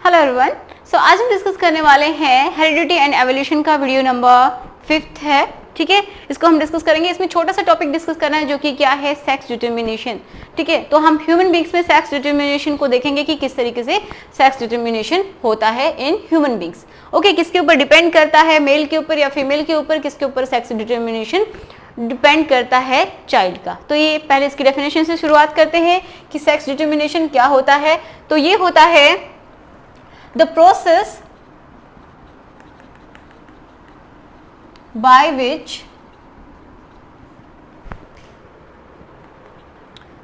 Hello everyone. सो आज हम discuss करने वाले हैं हेरिडिटी एंड एवोल्यूशन का वीडियो नंबर 5 है। ठीक है, इसको हम डिस्कस करेंगे। इसमें छोटा सा टॉपिक डिस्कस करना है जो कि क्या है, सेक्स डिटर्मिनेशन। ठीक है, तो हम ह्यूमन बींग्स में सेक्स डिटर्मिनेशन को देखेंगे कि किस तरीके से सेक्स डिटर्मिनेशन होता है इन ह्यूमन बींग्स। ओके, किसके ऊपर डिपेंड करता है, मेल के ऊपर या फीमेल के ऊपर, किसके ऊपर सेक्स डिटर्मिनेशन डिपेंड करता है, चाइल्ड का। तो ये पहले इसकी डेफिनेशन से शुरुआत करते हैं कि सेक्स डिटर्मिनेशन क्या होता है। तो ये होता है the process by which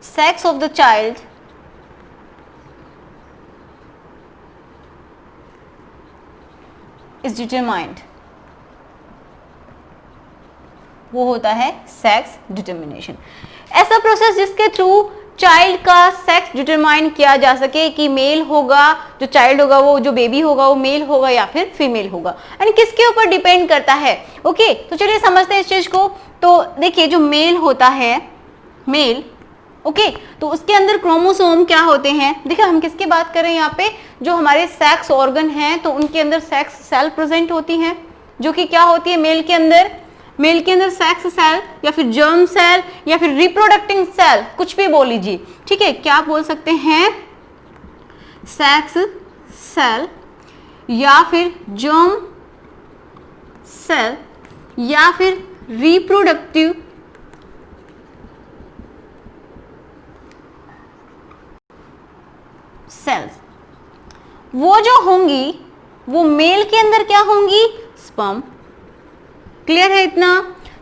sex of the child is determined। वो होता है सेक्स डिटर्मिनेशन। ऐसा प्रोसेस जिसके थ्रू चाइल्ड का सेक्स डिटरमाइन किया जा सके कि मेल होगा, जो चाइल्ड होगा, वो जो बेबी होगा वो मेल होगा या फिर फीमेल होगा, एंड किसके ऊपर डिपेंड करता है। ओके, तो चलिए समझते हैं इस चीज को। तो देखिए, जो मेल होता है, मेल, ओके, तो उसके अंदर क्रोमोसोम क्या होते हैं। देखिए, हम किसकी बात कर रहे हैं यहाँ पे, जो हमारे सेक्स ऑर्गन हैं, तो उनके अंदर सेक्स सेल प्रेजेंट होती हैं, जो कि क्या होती है मेल के अंदर, मेल के अंदर सेक्स सेल या फिर जर्म सेल या फिर रिप्रोडक्टिंग सेल, कुछ भी बोल लीजिए। ठीक है, क्या आप बोल सकते हैं, सेक्स सेल या फिर जर्म सेल या फिर रिप्रोडक्टिव सेल्स। वो जो होंगी वो मेल के अंदर क्या होंगी, स्पर्म। क्लियर है इतना,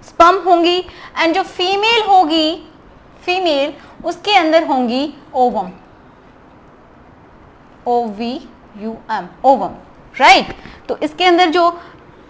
स्पर्म होंगी। एंड जो फीमेल होगी, फीमेल, उसके अंदर होंगी ओवम, OVUM, ओवम, राइट। तो इसके अंदर जो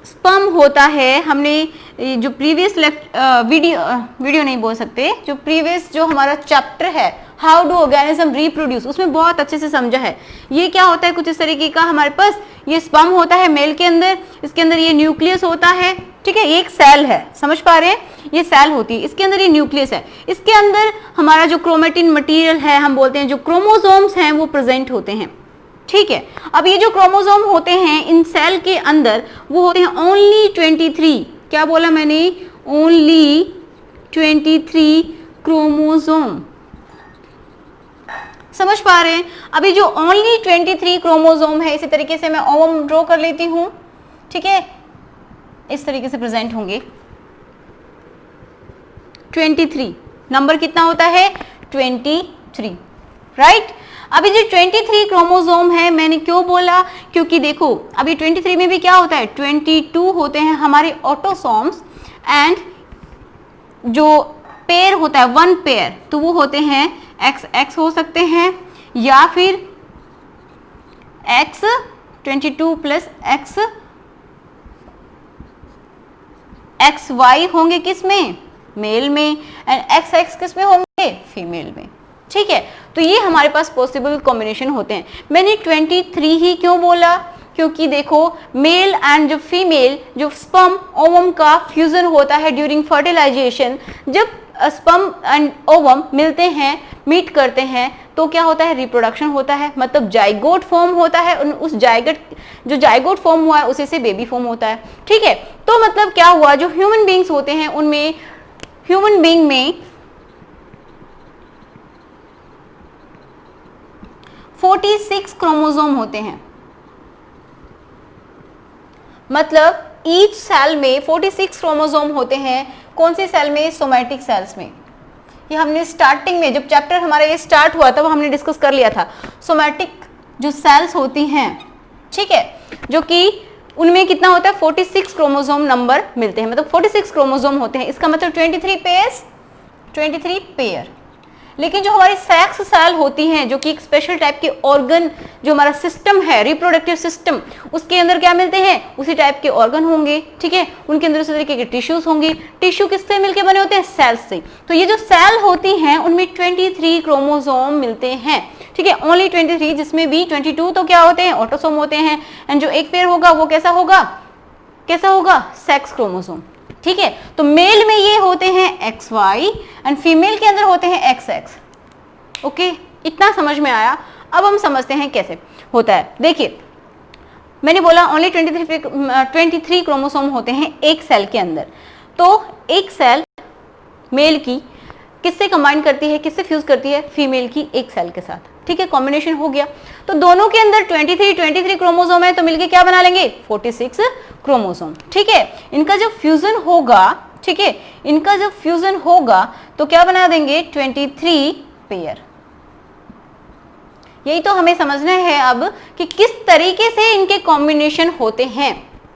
स्पर्म होता है, हमने जो प्रीवियस वीडियो नहीं बोल सकते, जो प्रीवियस जो हमारा चैप्टर है हाउ डू ऑर्गेनिज्म रिप्रोड्यूस, उसमें बहुत अच्छे से समझा है। ये क्या होता है, कुछ इस तरीके का हमारे पास ये स्पर्म होता है मेल के अंदर, इसके अंदर ये न्यूक्लियस होता है। ठीक है, एक सेल है, समझ पा रहे हैं, ये सेल होती है, इसके अंदर ये न्यूक्लियस है, इसके अंदर हमारा जो क्रोमेटिन मटेरियल है, हम बोलते हैं जो क्रोमोसोम्स हैं, वो प्रेजेंट होते हैं। ठीक है, अब ये जो क्रोमोसोम होते हैं इन सेल के अंदर, वो होते हैं ओनली 23, क्या बोला मैंने, ओनली 23 क्रोमोसोम। समझ पा रहे हैं। अभी जो ओनली 23 क्रोमोसोम है, इसी तरीके से मैं ओवम ड्रॉ कर लेती हूं। ठीक है, इस तरीके से प्रेजेंट होंगे 23, नंबर कितना होता है, 23, राइट। अभी जो 23 क्रोमोसोम है, मैंने क्यों बोला, क्योंकि देखो अभी 23 में भी क्या होता है, 22 होते हैं हमारे ऑटोसोम्स, एंड जो पेयर होता है, वन पेयर, तो वो होते हैं XX हो सकते हैं या फिर X 22 प्लस XY होंगे किसमें, मेल में, एंड XX किसमें होंगे, फीमेल में। ठीक है, तो ये हमारे पास पॉसिबल कॉम्बिनेशन होते हैं। मैंने 23 ही क्यों बोला, क्योंकि देखो मेल एंड जो फीमेल, जो स्पर्म ओवम का फ्यूजन होता है ड्यूरिंग फर्टिलाइजेशन, जब स्पर्म एंड ओवम मिलते हैं, मीट करते हैं, तो क्या होता है, रिप्रोडक्शन होता है, मतलब जाइगोट फॉर्म होता है। उस जो जाइगोट फॉर्म हुआ है उसी से बेबी फॉर्म होता है। ठीक है, तो मतलब क्या हुआ, जो ह्यूमन बींग्स होते हैं उनमें, ह्यूमन बींग में 46 क्रोमोसोम होते हैं, मतलब ईच सेल में 46 क्रोमोसोम होते हैं। कौन सी सेल में, सोमैटिक सेल्स में। ये हमने स्टार्टिंग में, जब चैप्टर हमारा ये स्टार्ट हुआ तब हमने डिस्कस कर लिया था। सोमैटिक जो सेल्स होती हैं, ठीक है, जो कि उनमें कितना होता है, 46 क्रोमोसोम नंबर मिलते हैं, मतलब 46 क्रोमोसोम होते हैं। इसका मतलब 23 पेयर। लेकिन जो हमारी सेक्स सेल होती हैं, जो कि एक स्पेशल टाइप के ऑर्गन, जो हमारा सिस्टम है, रिप्रोडक्टिव सिस्टम, उसके अंदर क्या मिलते हैं, उसी टाइप के ऑर्गन होंगे। ठीक है, उनके अंदर उसी तरीके के टिश्यूज होंगे। टिश्यू किससे मिलके बने होते हैं, सेल्स से। तो ये जो सेल होती हैं उनमें 23 क्रोमोसोम मिलते हैं। ठीक है, ओनली 23, जिसमें भी 22 तो क्या होते हैं, ऑटोसोम होते हैं, एंड जो एक पेयर होगा वो कैसा होगा, सेक्स क्रोमोसोम। ठीक है, तो मेल में ये होते हैं XY एंड फीमेल के अंदर होते हैं XX। ओके, इतना समझ में आया। अब हम समझते हैं कैसे होता है। देखिए मैंने बोला ओनली 23 क्रोमोसोम होते हैं एक सेल के अंदर। तो एक सेल मेल की किससे कंबाइन करती है, किससे फ्यूज करती है, फीमेल की एक सेल के साथ, ठीक है, कॉम्बिनेशन हो गया। तो दोनों के अंदर 23 क्रोमोसोम है, तो मिलके क्या बना लेंगे 46 क्रोमोसोम, ठीक है। इनका जब फ्यूजन होगा, ठीक है, इनका जब फ्यूजन होगा तो क्या बना देंगे 23 पेयर। यही तो हमें समझना है अब कि किस तरीके से इनके कॉम्बिनेशन होते हैं।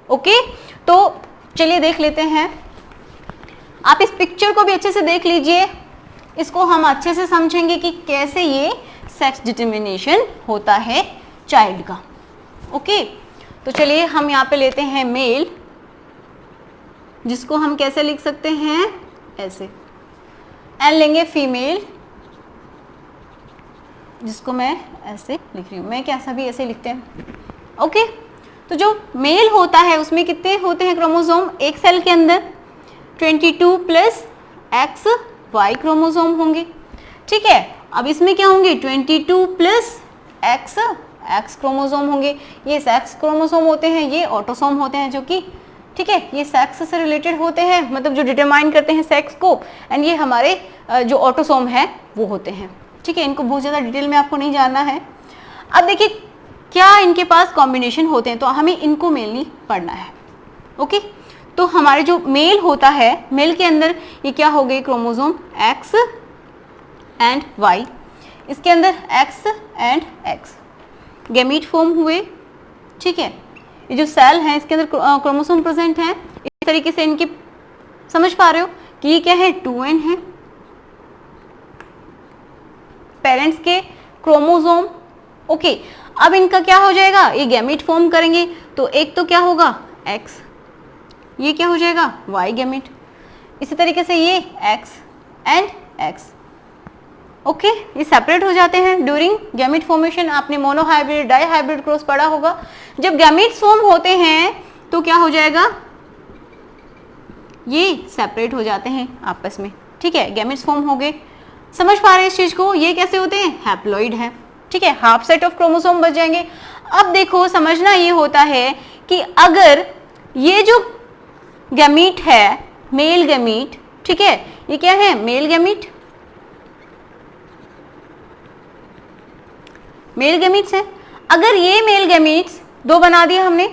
ओके, तो चलिए देख लेते हैं। आप इस पिक्चर को भी अच्छे से देख लीजिए, इसको हम अच्छे से समझेंगे कि कैसे ये सेक्स डिटर्मिनेशन होता है चाइल्ड का। ओके, तो चलिए हम यहाँ पे लेते हैं मेल, जिसको हम कैसे लिख सकते हैं ऐसे, एन लेंगे फीमेल, जिसको मैं ऐसे लिख रही हूँ, मैं कैसा भी ऐसे लिखते हैं। ओके, तो जो मेल होता है उसमें कितने होते हैं क्रोमोसोम एक सेल के अंदर, 22 प्लस एक्स वाई क्रोमोसोम होंगे, ठीक है। अब इसमें क्या होंगे 22 प्लस एक्स एक्स क्रोमोसोम होंगे। ये सेक्स क्रोमोसोम होते हैं, ये ऑटोसोम होते हैं, जो कि ठीक है ये सेक्स से रिलेटेड होते हैं, मतलब जो डिटरमाइन करते हैं सेक्स को, एंड ये हमारे जो ऑटोसोम है वो होते हैं, ठीक है। इनको बहुत ज़्यादा डिटेल में आपको नहीं जानना है। अब देखिए क्या इनके पास कॉम्बिनेशन होते हैं, तो हमें इनको मेनली पढ़ना है। ओके, तो हमारे जो मेल होता है, मेल के अंदर ये क्या हो गए क्रोमोसोम एक्स एंड वाई, इसके अंदर x and x gamete form हुए, ठीक है। ये जो सेल है इसके अंदर क्रोमोसोम प्रेजेंट है, इस तरीके से इनकी समझ पा रहे हो कि ये क्या है 2n है, पेरेंट्स के क्रोमोसोम। ओके, अब इनका क्या हो जाएगा, ये गैमीट फॉर्म करेंगे, तो एक तो क्या होगा x, ये क्या हो जाएगा y गैमीट, इसी तरीके से ये x एंड x। ओके, ये सेपरेट हो जाते हैं ड्यूरिंग गैमीट फॉर्मेशन। आपने मोनोहाइब्रिड डाई हाइब्रिड क्रॉस पढ़ा होगा। जब गैमीट्स फॉर्म होते हैं तो क्या हो जाएगा, ये सेपरेट हो जाते हैं आपस में, ठीक है, गैमीट्स फॉर्म हो गए। समझ पा रहे हैं इस चीज को, ये कैसे होते हैं हैप्लॉइड है, ठीक है, हाफ सेट ऑफ क्रोमोसोम बच जाएंगे। अब देखो समझना ये होता है कि अगर ये जो गैमीट है मेल गैमीट, ठीक है, ये क्या है मेल गैमीट, मेल गैमीट्स है। अगर ये मेल गैमीट्स दो बना दिया हमने,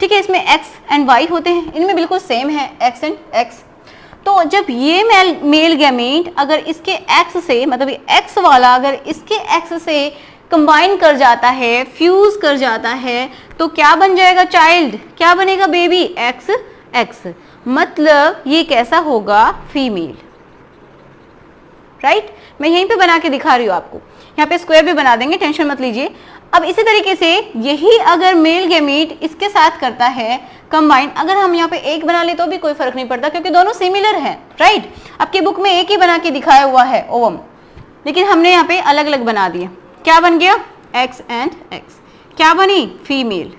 ठीक है, इसमें एक्स एंड वाई होते हैं, इनमें बिल्कुल सेम है एक्स एंड एक्स। तो जब ये मेल गैमीट अगर इसके एक्स से, मतलब ये एक्स वाला अगर इसके एक्स से कंबाइन कर जाता है, फ्यूज कर जाता है, तो क्या बन जाएगा चाइल्ड, क्या बनेगा बेबी एक्स एक्स, मतलब ये कैसा होगा फीमेल, राइट। मैं यहीं पे बना के दिखा रही हूँ आपको, यहाँ पे स्क्वायर भी बना देंगे, टेंशन मत लीजिए। अब इसी तरीके से यही अगर मेल गैमीट इसके साथ करता है कंबाइन, अगर हम यहाँ पे एक बना ले तो भी कोई फर्क नहीं पड़ता क्योंकि दोनों सिमिलर हैं, राइट। आपकी बुक में एक ही बना के दिखाया हुआ है ओवम, लेकिन हमने यहाँ पे अलग अलग बना दिए। क्या बन गया एक्स एंड एक्स, क्या बनी फीमेल,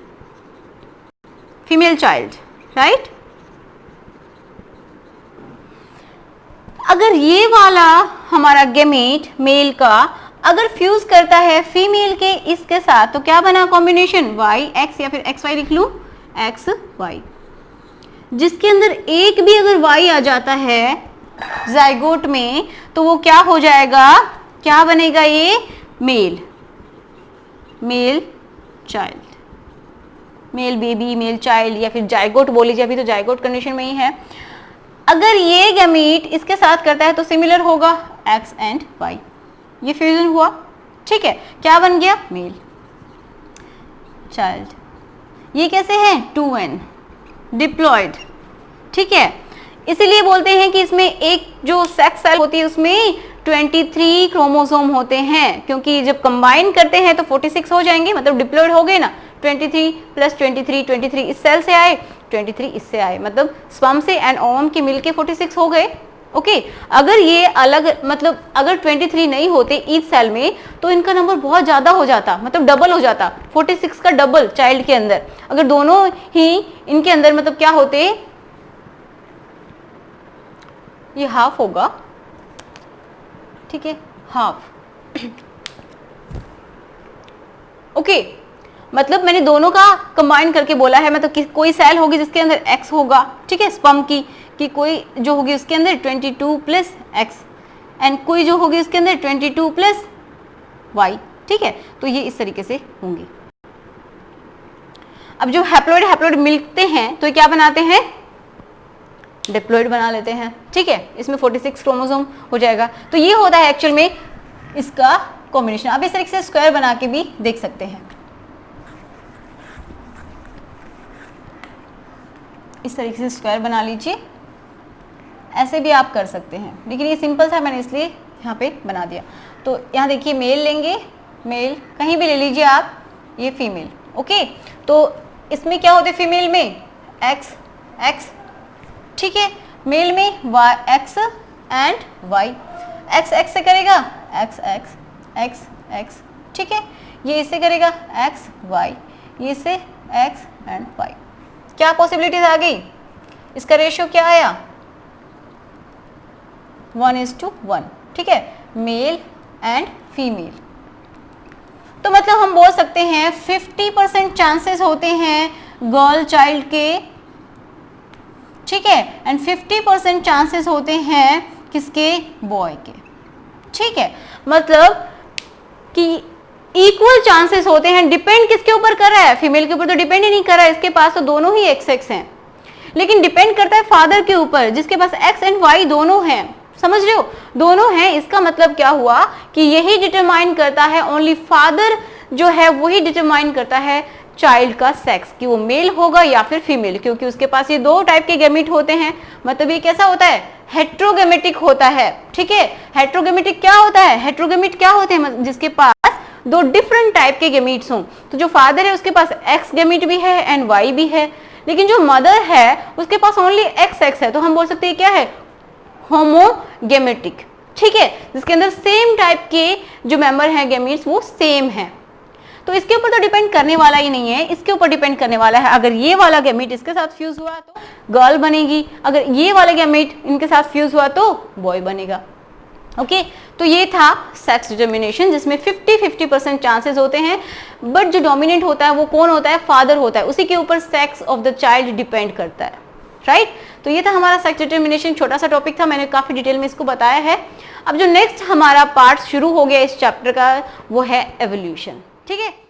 फीमेल चाइल्ड, राइट। अगर ये वाला हमारा गैमीट मेल का अगर फ्यूज करता है फीमेल के इसके साथ, तो क्या बना कॉम्बिनेशन वाई एक्स, या फिर एक्स वाई लिख लूं एक्स वाई, जिसके अंदर एक भी अगर वाई आ जाता है जाइगोट में, तो वो क्या हो जाएगा, क्या बनेगा ये male, male child, male baby, male child, या फिर जाइगोट बोल लीजिए, अभी तो जाइगोट कंडीशन में ही है। अगर ये गैमीट इसके साथ करता है तो सिमिलर होगा एक्स एंड वाई, ये फ्यूजन हुआ, ठीक है, क्या बन गया मेल चाइल्ड। ये कैसे है 2n डिप्लॉयड, ठीक है, इसीलिए बोलते हैं कि इसमें एक जो सेक्स सेल होती है उसमें 23 क्रोमोसोम होते हैं, क्योंकि जब कंबाइन करते हैं तो 46 हो जाएंगे, मतलब डिप्लॉयड हो गए ना, 23 प्लस 23 इस सेल से आए, 23 इससे आए, मतलब स्पर्म से एंड ओवम के मिलके 46 हो गए। ओके, अगर ये अलग, मतलब अगर 23 नहीं होते ईच सेल में तो इनका नंबर बहुत ज्यादा हो जाता, मतलब डबल हो जाता, 46 का डबल चाइल्ड के अंदर। अगर दोनों ही इनके अंदर मतलब क्या होते, ये हाफ होगा, ठीक है, हाफ ओके मतलब मैंने दोनों का कंबाइन करके बोला है, मतलब कोई सेल होगी जिसके अंदर x होगा, ठीक है, स्पर्म की, कि कोई जो होगी उसके अंदर 22 प्लस एक्स एंड कोई जो होगी उसके अंदर 22 प्लस वाई, ठीक है। तो ये इस तरीके से होंगी। अब जो हैप्लॉइड मिलते हैं तो क्या बनाते हैं, डिप्लॉइड बना लेते हैं, ठीक है। इसमें 46 क्रोमोसोम हो जाएगा। तो ये होता है एक्चुअल में इसका कॉम्बिनेशन। अब इस तरीके से स्क्वायर बना के भी देख सकते हैं, इस तरीके से स्क्वायर बना लीजिए, ऐसे भी आप कर सकते हैं, लेकिन ये सिंपल था मैंने इसलिए यहाँ पे बना दिया। तो यहाँ देखिए मेल लेंगे, मेल कहीं भी ले लीजिए आप, ये फीमेल, ओके। तो इसमें क्या होते हैं फीमेल में एक्स एक्स, ठीक है, मेल में Y X and Y, X X से करेगा एक्स एक्स एक्स एक्स, ठीक है, ये इससे करेगा एक्स वाई, ये इससे एक्स एंड वाई। क्या पॉसिबिलिटीज आ गई, इसका रेशियो क्या आया 1:1, ठीक है, मेल एंड फीमेल। तो मतलब हम बोल सकते हैं 50% चांसेस होते हैं गर्ल चाइल्ड के, ठीक है, एंड 50% चांसेस होते हैं किसके, बॉय के, ठीक है। मतलब कि इक्वल चांसेस होते हैं। डिपेंड किसके ऊपर कर रहा है, फीमेल के ऊपर तो डिपेंड ही नहीं कर रहा है, इसके पास तो दोनों ही एक्स एक्स हैं, लेकिन डिपेंड करता है फादर के ऊपर जिसके पास एक्स एंड वाई दोनों हैं, समझ रहे हो, दोनों हैं। इसका मतलब क्या हुआ कि यही डिटरमाइन करता है, ओनली फादर जो है वही डिटरमाइन करता है चाइल्ड का सेक्स, कि वो मेल होगा या फिर फीमेल, क्योंकि उसके पास ये दो टाइप के गैमीट होते हैं। मतलब ये कैसा होता है, हेट्रोगेमेटिक होता है, ठीक है। हेट्रोगेमेटिक क्या होता है, हेट्रोगेमिट क्या होते हैं, जिसके पास दो डिफरेंट टाइप के गैमीट्स हों। तो जो फादर है उसके पास एक्स गैमीट भी है एंड वाई भी है, लेकिन जो मदर है उसके पास ओनली एक्स एक्स है, तो हम बोल सकते हैं क्या है, होमोगेमेटिक, ठीक है, जिसके अंदर सेम टाइप के जो मेंबर हैं गैमीट्स वो सेम है। तो इसके ऊपर तो डिपेंड करने वाला ही नहीं है, इसके ऊपर डिपेंड करने वाला है, अगर ये वाला गैमीट इसके साथ फ्यूज हुआ तो गर्ल बनेगी, अगर ये वाला गैमीट इनके साथ फ्यूज हुआ तो बॉय बनेगा, ओके। तो ये था सेक्स डिटर्मिनेशन, जिसमें 50-50% चांसेस होते हैं, बट जो डोमिनेंट होता है वो कौन होता है, फादर होता है, उसी के ऊपर sex of the child depend करता है, राइट। तो ये था हमारा सेक्स डिटर्मिनेशन, छोटा सा टॉपिक था, मैंने काफी डिटेल में इसको बताया है। अब जो नेक्स्ट हमारा पार्ट शुरू हो गया इस चैप्टर का वो है एवोल्यूशन, ठीक है।